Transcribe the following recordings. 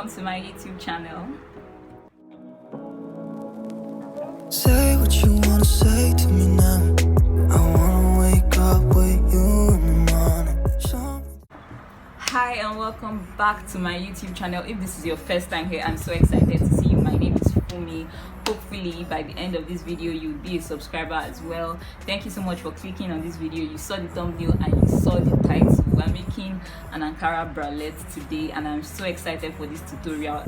welcome to my YouTube channel. Say what you wanna say to me now. I wanna wake up with you in the morning. Hi and welcome back to my YouTube channel. If this is your first time here, I'm so excited to see you. My name is Funmi. Hopefully by the end of this video you'll be a subscriber as well. Thank you so much for clicking on this video. You saw the thumbnail and you saw the title. We're making an Ankara Bralette today and I'm so excited for this tutorial.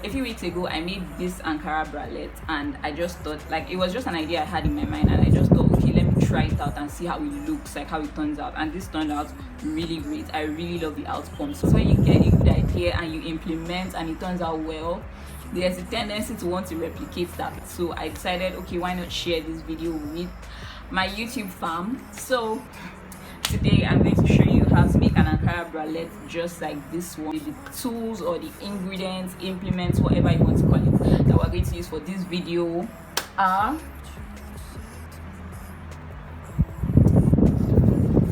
A few weeks ago I made this Ankara Bralette and I just thought, like, it was just an idea I had in my mind, and I just thought, okay, let me try it out and see how it looks, like how it turns out. And this turned out really great. I really love the outcome. So when you get a good idea and you implement and it turns out well, there's a tendency to want to replicate that. So I decided, okay, why not share this video with my YouTube fam. So today I'm going to show you how to make an Ankara Bralette just like this one. The tools or the ingredients, implements, whatever you want to call it, that we're going to use for this video are,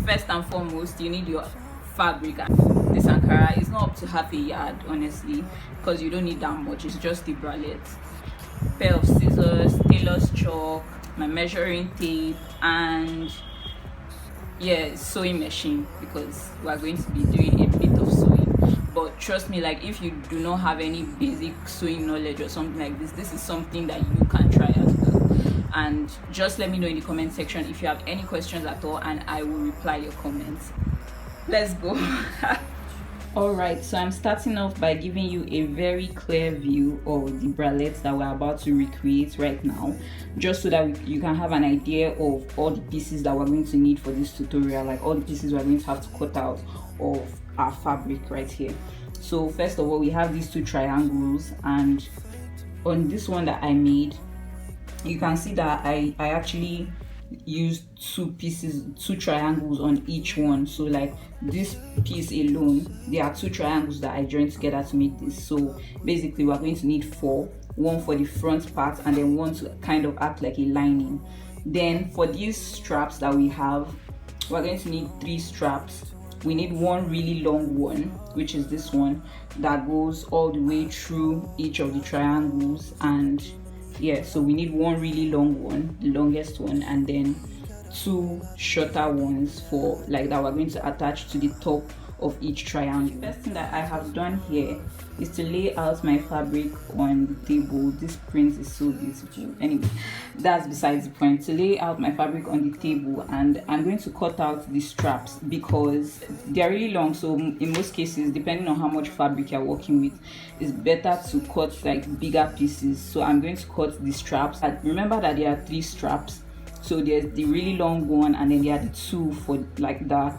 first and foremost, you need your fabric. This Ankara is not up to half a yard, honestly, because you don't need that much. It's just the bralette, pair of scissors, tailor's chalk, my measuring tape, and yeah, sewing machine, because we're going to be doing a bit of sewing. But trust me, like, if you do not have any basic sewing knowledge or something like this is something that you can try as well. And just let me know in the comment section if you have any questions at all, and I will reply your comments. Let's go. Alright, so I'm starting off by giving you a very clear view of the bralettes that we're about to recreate right now, just so that you can have an idea of all the pieces that we're going to need for this tutorial, like all the pieces we're going to have to cut out of our fabric right here. So first of all, we have these two triangles, and on this one that I made, you can see that I actually used two triangles on each one. So like this piece alone, there are two triangles that I joined together to make this. So basically we're going to need four, one for the front part and then one to kind of act like a lining. Then for these straps that we have, we're going to need three straps. We need one really long one, which is this one, that goes all the way through each of the triangles. And yeah, so we need one really long one, the longest one, and then two shorter ones for like that we're going to attach to the top of each triangle. The first thing that I have done here is to lay out my fabric on the table. This print is so beautiful. Anyway, that's besides the point. To lay out my fabric on the table, and I'm going to cut out the straps because they're really long. So in most cases, depending on how much fabric you're working with, it's better to cut like bigger pieces. So I'm going to cut the straps. And remember that there are three straps. So there's the really long one, and then there are the two for like that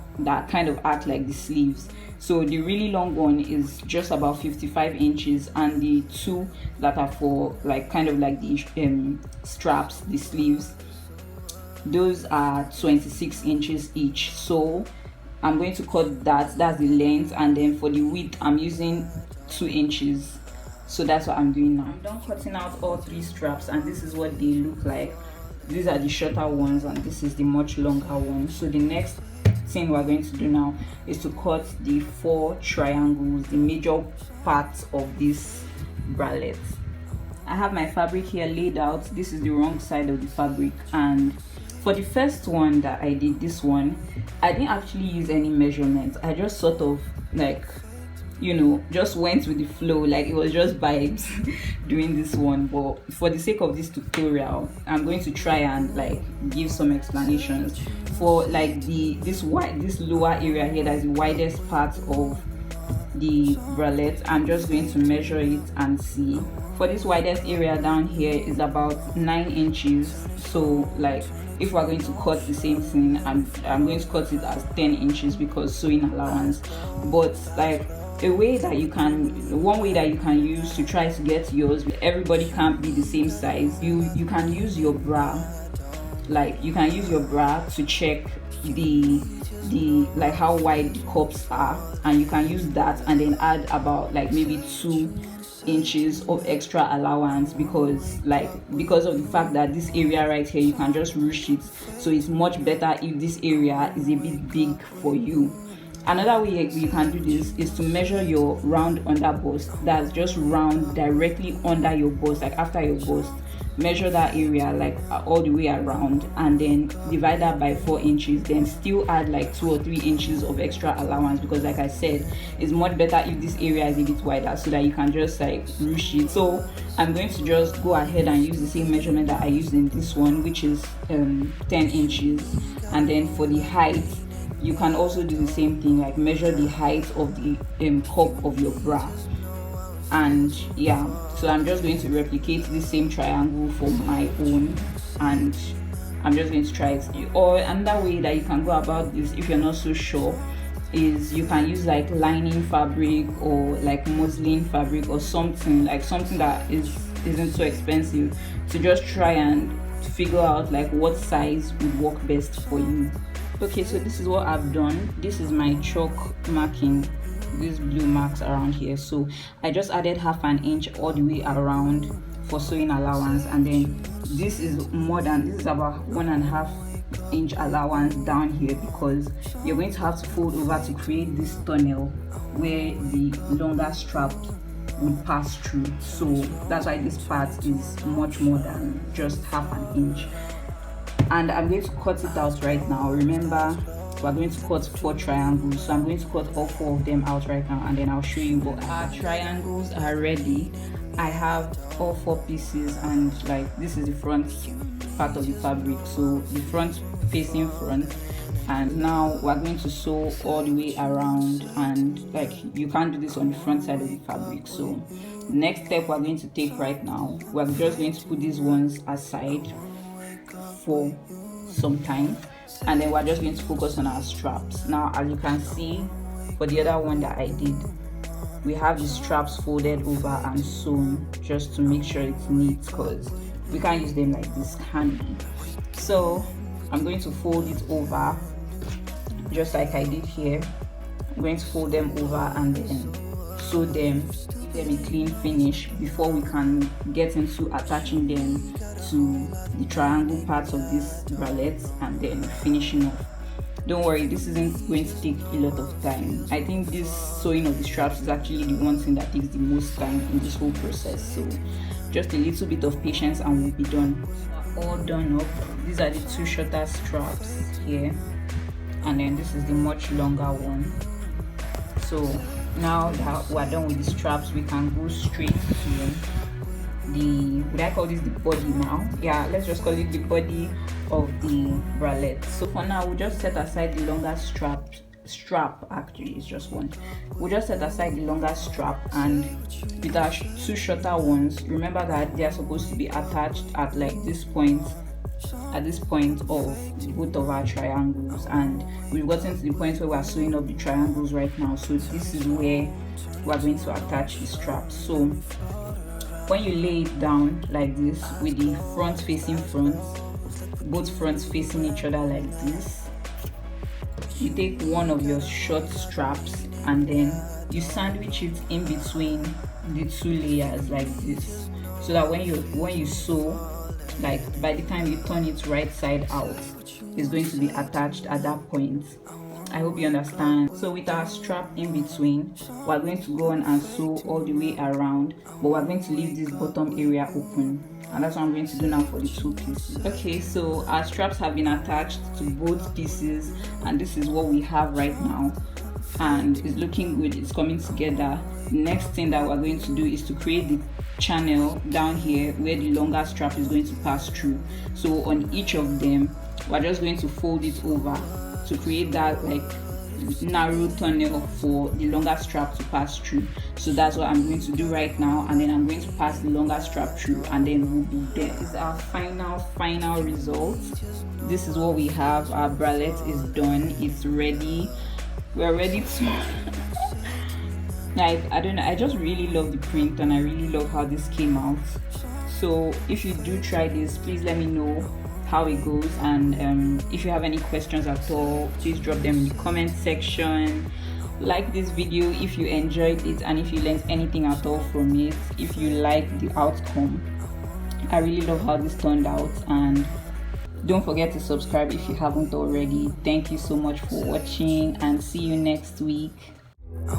kind of act like the sleeves. So the really long one is just about 55 inches, and the two that are for like kind of like the straps, the sleeves, those are 26 inches each. So I'm going to cut that's the length, and then for the width I'm using 2 inches. So that's what I'm doing now. I'm done cutting out all three straps, and this is what they look like. These are the shorter ones and this is the much longer one. So the next thing we're going to do now is to cut the four triangles, the major parts of this bralette. I have my fabric here laid out. This is the wrong side of the fabric, and for the first one that I did, this one, I didn't actually use any measurements. I just sort of like, you know, just went with the flow, like it was just vibes doing this one. But for the sake of this tutorial, I'm going to try and like give some explanations for like this lower area here, that's the widest part of the bralette. I'm just going to measure it and see. For this widest area down here is about 9 inches. So like if we're going to cut the same thing, I'm going to cut it as 10 inches because sewing allowance. But like one way that you can use to try to get yours, everybody can't be the same size. You can use your bra, like you can use your bra to check the like how wide the cups are, and you can use that and then add about like maybe 2 inches of extra allowance, because of the fact that this area right here you can just ruche it. So it's much better if this area is a bit big for you. Another way you can do this is to measure your round under bust. That's just round directly under your bust, like after your bust. Measure that area like all the way around, and then divide that by 4 inches. Then still add like 2 or 3 inches of extra allowance, because like I said, it's much better if this area is a bit wider so that you can just like ruche it. So I'm going to just go ahead and use the same measurement that I used in this one, which is 10 inches. And then for the height, you can also do the same thing, like measure the height of the cup of your bra. And yeah, so I'm just going to replicate this same triangle for my own, and I'm just going to try it. Or another way that you can go about this, if you're not so sure, is you can use like lining fabric or like muslin fabric or something that isn't so expensive, to just try and figure out like what size would work best for you. Okay, so this is what I've done. This is my chalk marking, these blue marks around here. So I just added 1/2 inch all the way around for sewing allowance, and then this is about 1.5 inch allowance down here, because you're going to have to fold over to create this tunnel where the longer strap would pass through. So that's why this part is much more than just 1/2 inch. And I'm going to cut it out right now. Remember, we're going to cut 4 triangles, so I'm going to cut all 4 of them out right now, and then I'll show you what our triangles are ready. I have all 4 pieces, and like this is the front part of the fabric, so the front facing front. And now we're going to sew all the way around, and like you can't do this on the front side of the fabric. So the next step we're going to take right now, we're just going to put these ones aside for some time, and then we're just going to focus on our straps. Now, as you can see, for the other one that I did, we have the straps folded over and sewn just to make sure it's neat, because we can't use them like this, can we? So I'm going to fold it over just like I did here. I'm going to fold them over and then sew them, give them a clean finish before we can get into attaching them to the triangle parts of this bralette and then finishing off. Don't worry, this isn't going to take a lot of time. I think this sewing of the straps is actually the one thing that takes the most time in this whole process. So just a little bit of patience and we'll be done. All done up. These are the 2 shorter straps here, and then this is the much longer one. So now that we're done with the straps, we can go straight to the, would I call this the body now? Yeah, let's just call it the body of the bralette. So for now, we'll just set aside the longer strap, actually it's just one. We'll just set aside the longer strap, and with our 2 shorter ones, remember that they are supposed to be attached at like this point, at this point of both of our triangles, and we've gotten to the point where we're sewing up the triangles right now. So this is where we're going to attach the straps. So when you lay it down like this with the front facing front, both fronts facing each other like this, you take one of your short straps and then you sandwich it in between the 2 layers like this, so that when you sew, like by the time you turn it right side out, it's going to be attached at that point. I hope you understand. So with our strap in between, we're going to go on and sew all the way around, but we're going to leave this bottom area open, and that's what I'm going to do now for the 2 pieces. Okay, so our straps have been attached to both pieces, and this is what we have right now, and it's looking good, it's coming together. The next thing that we're going to do is to create the channel down here where the longer strap is going to pass through. So on each of them, we're just going to fold it over to create that like narrow tunnel for the longer strap to pass through. So that's what I'm going to do right now, and then I'm going to pass the longer strap through, and then we'll be there. This is our final result. This is what we have. Our bralette is done, it's ready. We're ready to like, I don't know, I just really love the print and I really love how this came out. So if you do try this, please let me know how it goes, and if you have any questions at all, please drop them in the comment section. Like this video if you enjoyed it, and if you learned anything at all from it, if you like the outcome. I really love how this turned out, and Don't forget to subscribe if you haven't already. Thank you so much for watching, and see you next week. I